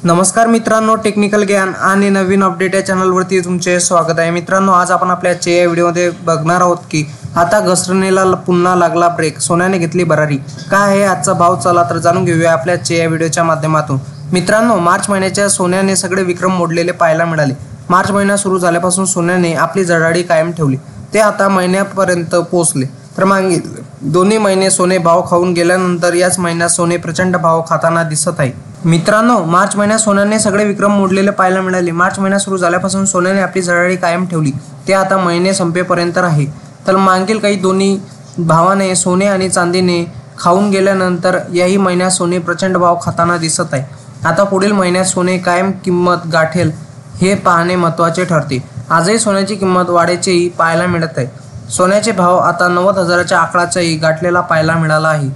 नमस्कार मित्रांनो, टेक्निकल ज्ञान आणि नवीन अपडेट या चॅनलवरती तुमचे स्वागत आहे। मित्रांनो, आज आपण आपल्या आजच्या या व्हिडिओमध्ये बघणार आहोत की आता घसरणीला पुन्हा लागला ब्रेक, सोन्याने घेतली भरारी। काय आहे आजचा भाव, चला तर जाणून घेऊया आपल्या आजच्या या व्हिडिओच्या माध्यमातून। मित्रांनो, मार्च महिन्याच्या सोन्याने सगळे विक्रम मोडलेले पाहायला मिळाले। मार्च महिना सुरू झाल्यापासून सोन्याने आपली जडाळी कायम ठेवली, ते आता महिन्यापर्यंत पोहोचले। तर मागील दोन्ही महिने सोने भाव खाऊन गेल्यानंतर याच महिन्यात सोने प्रचंड भाव खाताना दिसत आहे। मित्रांनो, मार्च महिन्यात सोन्याने सगळे विक्रम मोडलेले पाहायला मिळाले। मार्च महिना सुरू झाल्यापासून सोन्याने आपली जडाळी कायम ठेवली, ते आता महिने संपेपर्यंत आहे। तर मागील काही दोन्ही भावाने सोने आणि चांदीने खाऊन गेल्यानंतर याही महिन्यात सोने प्रचंड भाव खाताना दिसत आहे। आता पुढील महिन्यात सोने कायम किंमत गाठेल हे पाहणे महत्त्वाचे ठरते। आजही सोन्याची किंमत वाढीचेही पाहायला मिळत आहे। सोन्याचे भाव आता 90,000च्या आकडाचाही गाठलेला पाहायला मिळाला आहे।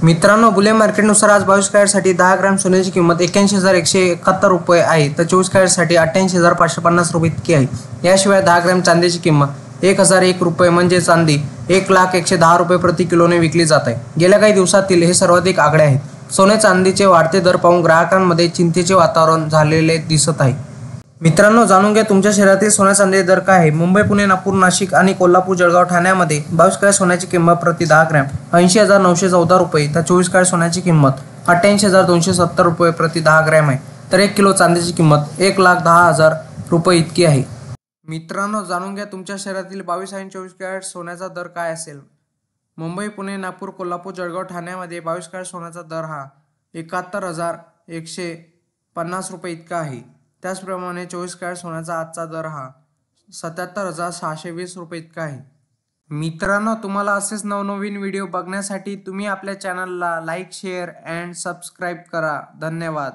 मित्रांनो, बुलियन मार्केटनुसार आज 22 कॅरेटसाठी 10 ग्रॅम सोन्याची किंमत 81,171 रुपये आहे, तर 24 कॅरेटसाठी 88,550 रुपये इतकी आहे। याशिवाय 10 ग्रॅम चांदीची किंमत 1,001 रुपये म्हणजे चांदी 1,01,10 रुपये प्रति किलोने विकली जात आहे। गेल्या काही दिवसातील हे सर्वाधिक आकडे आहेत। सोने चांदीचे वाढते दर पाहून ग्राहकांमध्ये चिंतेचे वातावरण झालेले दिसत आहे। मित्रांनो, जाणून घ्या तुमच्या शहरातील सोन्या चांदी दर काय आहे। मुंबई, पुणे, नागपूर, नाशिक आणि कोल्हापूर, जळगाव, ठाण्यामध्ये 22 कॅरेट सोन्याची किंमत प्रति 10 ग्रॅम 80,914 रुपये, तर 24 कॅरेट सोन्याची किंमत 88,270 रुपये प्रति 10 ग्रॅम आहे। तर 1 किलो चांदीची किंमत 1,10,000 रुपये इतकी आहे। मित्रांनो, जाणून घ्या तुमच्या शहरातील 22 आणि 24 कॅरेट सोन्याचा दर काय असेल। मुंबई, पुणे, नागपूर, कोल्हापूर, जळगाव, ठाण्यामध्ये 22 कॅरेट सोन्याचा दर हा 71,150 रुपये इतका आहे। त्याचप्रमाणे 24 कॅरेट सोन्याचा आजचा दर हा 77,620 रुपये इतका आहे। मित्रांनो, तुम्हाला असेच नवनवीन व्हिडिओ बघण्यासाठी तुम्ही आपल्या चॅनलला लाईक, शेअर अँड सबस्क्राईब करा। धन्यवाद।